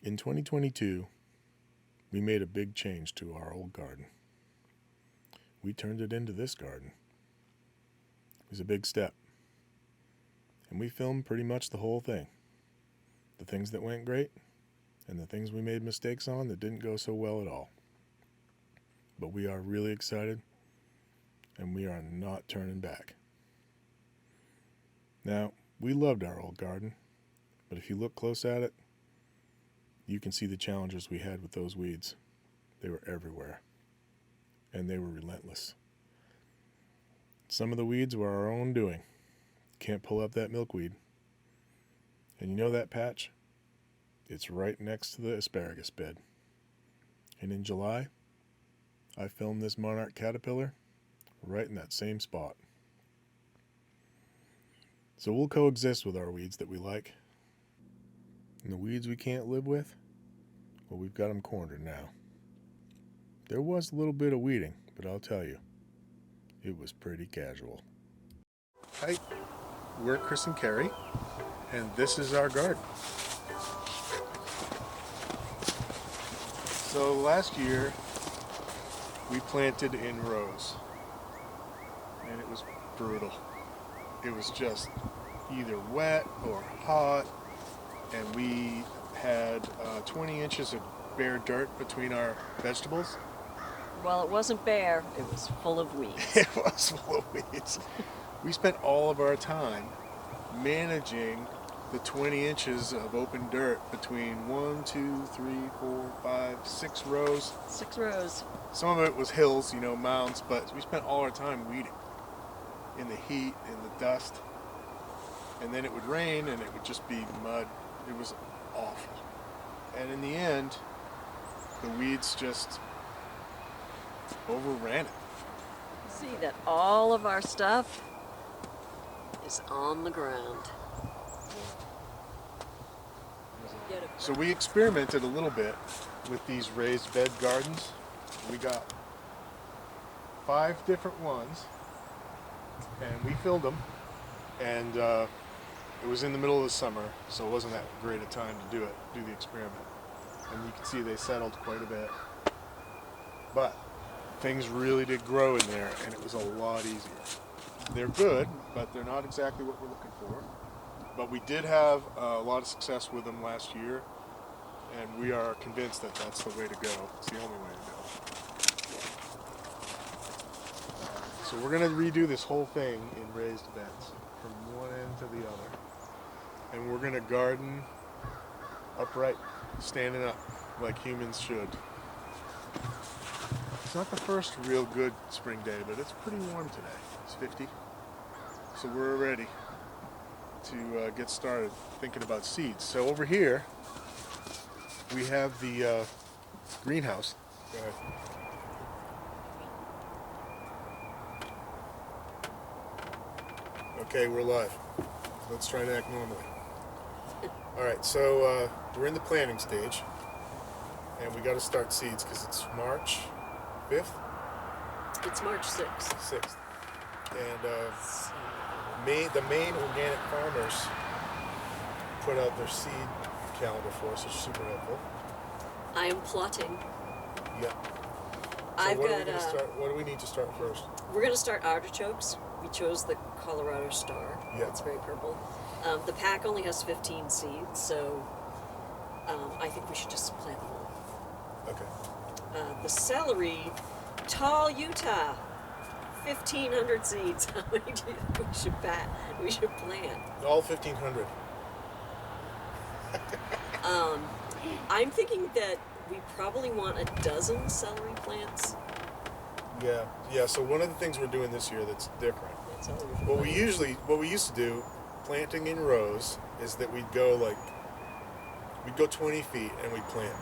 In 2022, we made a big change to our old garden. We turned it into this garden. It was a big step. And we filmed pretty much the whole thing. The things that went great, and the things we made mistakes on that didn't go so well at all. But we are really excited, and we are not turning back. Now, we loved our old garden, but if you look close at it, you can see the challenges we had with those weeds. They were everywhere, and they were relentless. Some of the weeds were our own doing. Can't pull up that milkweed. And you know that patch? It's right next to the asparagus bed. And in July, I filmed this monarch caterpillar right in that same spot. So we'll coexist with our weeds that we like. And the weeds we can't live with, well, we've got them cornered now. There was a little bit of weeding, but I'll tell you, it was pretty casual. Hi, we're Chris and Carrie, and this is our garden. So last year, we planted in rows, and it was brutal. It was just either wet or hot, and we had 20 inches of bare dirt between our vegetables. Well, it wasn't bare, it was full of weeds. It was full of weeds. We spent all of our time managing the 20 inches of open dirt between 1, 2, 3, 4, 5, 6 rows. 6 rows. Some of it was hills, mounds, but we spent all our time weeding in the heat, in the dust. And then it would rain and it would just be mud. It was awful. And in the end, the weeds just overran it. See that all of our stuff is on the ground. So we experimented a little bit with these raised bed gardens. We got 5 different ones, and we filled them, and it was in the middle of the summer, so it wasn't that great a time to do the experiment. And you can see they settled quite a bit. But things really did grow in there, and it was a lot easier. They're good, but they're not exactly what we're looking for. But we did have a lot of success with them last year, and we are convinced that that's the way to go. It's the only way to go. So we're going to redo this whole thing in raised beds from one end to the other. And we're going to garden upright, standing up like humans should. It's not the first real good spring day, but it's pretty warm today. It's 50. So we're ready to get started thinking about seeds. So over here, we have the greenhouse. Go ahead. Okay, we're live. Let's try to act normally. All right, so we're in the planting stage, and we got to start seeds because it's March 5th? It's March 6th. 6th. And the Maine organic farmers put out their seed calendar for us, which is super helpful. I am plotting. Yeah. So I've what got. What do we need to start first? We're going to start artichokes. We chose the Colorado Star. Yeah. It's very purple. The pack only has 15 seeds, so I think we should just plant them all. Okay. The celery, Tall Utah, 1,500 seeds. How many do you think we should plant? All 1,500. I'm thinking that we probably want a dozen celery plants. Yeah. So one of the things we're doing this year that's different. What we used to do, planting in rows, is that we'd go 20 feet and we'd plant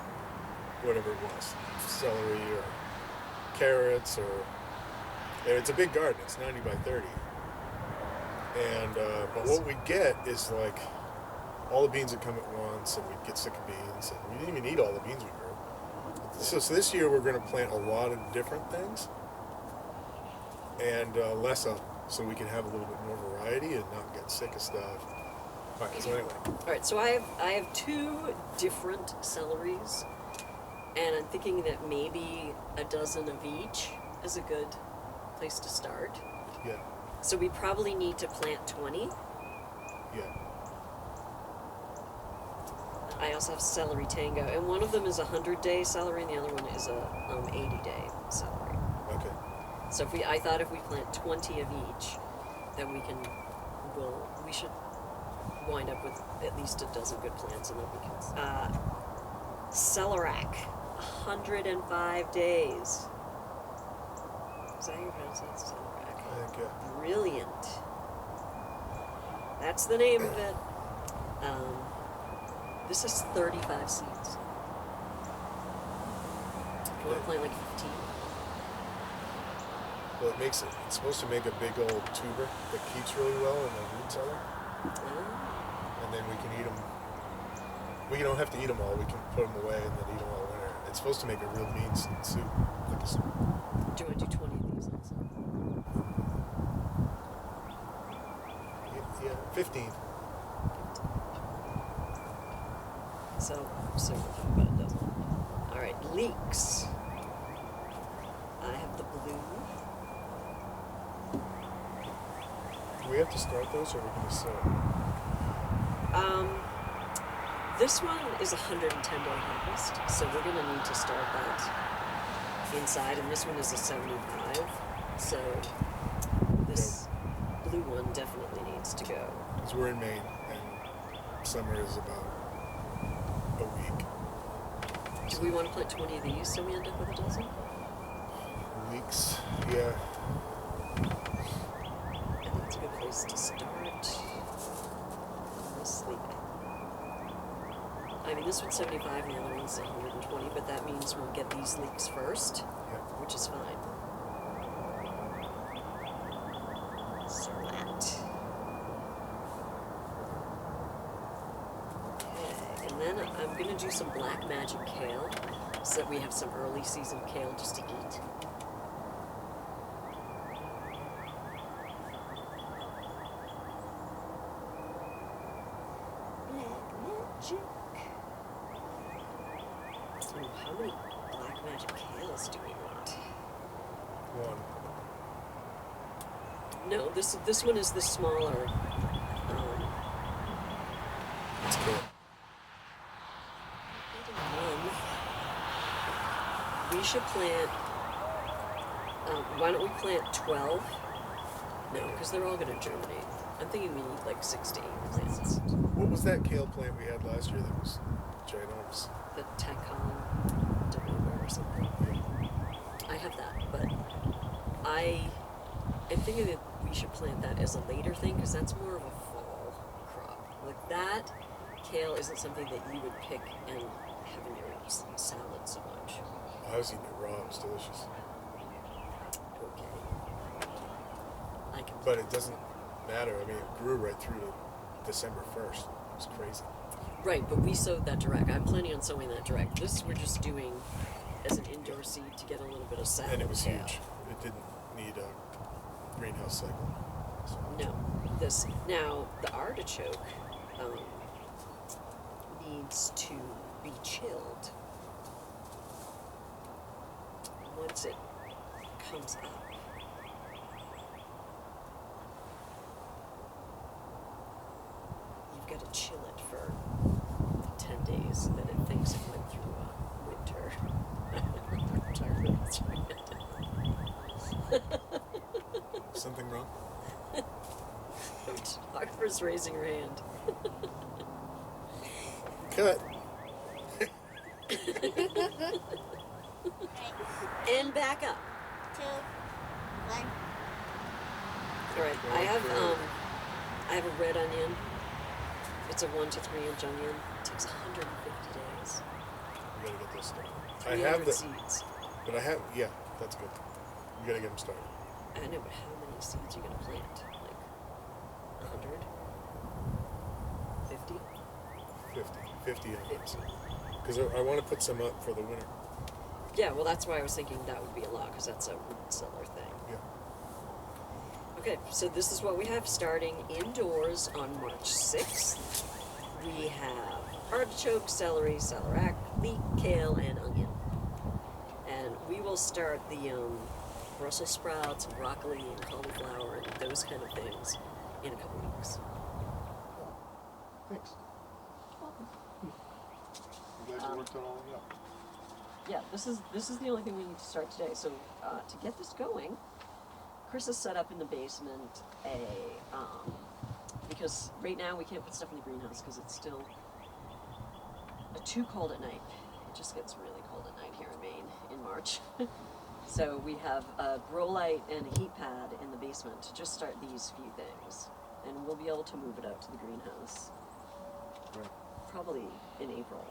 whatever it was, celery or carrots and it's a big garden. It's 90 by 30. And but what we'd get is all the beans would come at once, and we'd get sick of beans, and we didn't even eat all the beans we grew. So this year we're going to plant a lot of different things and less of them, so we can have a little bit more variety and not get sick of stuff. Alright, so anyway. All right, so I have 2 different celeries, and I'm thinking that maybe a dozen of each is a good place to start. Yeah. So we probably need to plant 20. Yeah. I also have celery tango, and one of them is a 100-day celery, and the other one is a 80-day celery. Okay. So I thought if we plant 20 of each, then we should wind up with at least a dozen good plants, and then we can. Celerac, 105 days. Is that how you pronounce that? Celerac. I think, yeah. Brilliant. That's the name of it. This is 35 seeds. You want to plant like 15? Well, it's supposed to make a big old tuber that keeps really well in the root cellar. And then we can eat them. We don't have to eat them all. We can put them away and then eat them all winter. It's supposed to make a real mean soup. Like a soup. Do you want to do 20 of these also? Yeah, 15. So we'll talk about a dozen. All right, leeks. I have the blue. Do we have to start those, or are we going to sow? This one is a 110-day harvest, so we're going to need to start that inside, and this one is a 75. So this blue one definitely needs to go. Because we're in Maine, and summer is about a week. Do we want to plant 20 of these so we end up with a dozen? Weeks, yeah. I think it's a good place to start. Honestly. I mean, this one's 75 and the other one's 120, but that means we'll get these leeks first, Yeah. which is fine. So that. Okay, and then I'm going to do some black magic kale so that we have some early season kale just to eat. Ooh, how many black magic kales do we want? One. No, this one is the smaller. That's good. We should plant. Why don't we plant 12? No, because they're all going to germinate. I'm thinking we need like 16 plants. What was that kale plant we had last year that was ginormous? The Tacon or something. I have that, but I am thinking that we should plant that as a later thing because that's more of a fall crop. Like that kale isn't something that you would pick and have in your salad so much. I was eating it raw. It was delicious. Okay. But it doesn't matter. I mean, it grew right through to December 1st. It was crazy. Right, but we sowed that direct. I'm planning on sowing that direct. This we're just doing as an indoor seed to get a little bit of salad. And it was kale. huge. It didn't need a greenhouse cycle. So. No, this now the artichoke needs to be chilled. Once it comes up, you've got to chill it for 10 days so that it thinks it went through winter. Something wrong? Harper's raising her hand. Cut. And back up. 2, 1. All right, I have a red onion. It's a 1 to 3 inch onion. It takes 150 days. We gotta get this started. I 300 have the, seeds. but yeah, that's good. We gotta get them started. I know, but how many seeds are you gonna plant? Like 100? 50? 50 of them. 50. Because I want to put some up for the winter. Yeah, well, that's why I was thinking that would be a lot, because that's a root cellar thing. Yeah. Okay, so this is what we have starting indoors on March 6th. We have artichoke, celery, celeriac, leek, kale, and onion. And we will start the Brussels sprouts, broccoli, and cauliflower, and those kind of things in a couple weeks. Thanks. I'm glad you worked on all of that. Yeah, this is the only thing we need to start today. So to get this going, Chris has set up in the basement because right now we can't put stuff in the greenhouse because it's still too cold at night. It just gets really cold at night here in Maine in March. So we have a grow light and a heat pad in the basement to just start these few things, and we'll be able to move it out to the greenhouse Right. probably in April.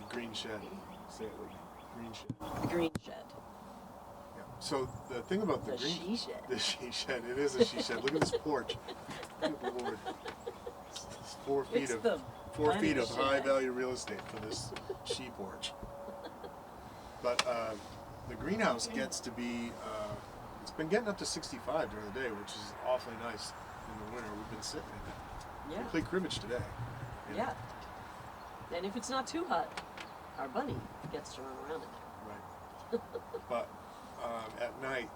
The green shed. Say it with me. Green shed. The green shed. Yeah. So the thing about the The green she shed. The she shed. It is a she shed. Look at this porch. Good Lord. It's 4 feet It's of the 4 feet of bunny high shed. value real estate for this she porch. But the greenhouse gets to be it's been getting up to 65 during the day, which is awfully nice in the winter. We've been sitting in it. Yeah. We played cribbage today. Yeah. And if it's not too hot, our bunny gets to run around in there. Right. But at night,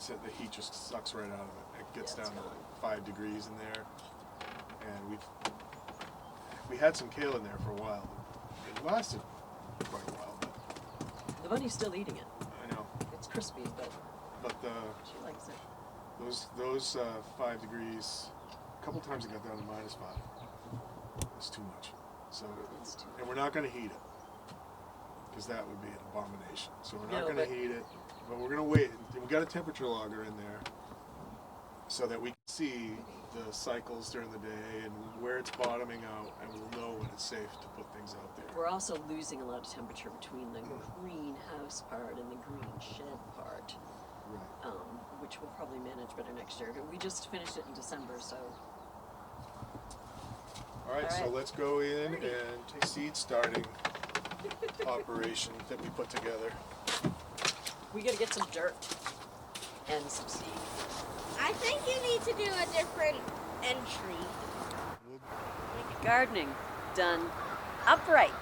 the heat just sucks right out of it. It gets Yeah, it's down to gone. 5 degrees in there, and we had some kale in there for a while. It lasted quite a while, but The bunny's still eating it. I know. It's crispy, but But she likes it. those 5 degrees, a couple times it got down to -5. It's too much. So, It's too and we're not going to heat it because that would be an abomination. So we're not No, going to but- heat it, but we're going to wait. We got a temperature logger in there so that we can see the cycles during the day and where it's bottoming out, and we'll know when it's safe to put things out there. We're also losing a lot of temperature between the greenhouse part and the green shed part, Right. which we'll probably manage better next year. We just finished it in December, so All right, All so right. let's go in and seed starting operation that we put together. we gotta get some dirt and some seed. I think you need to do a different entry. We'll Gardening done upright.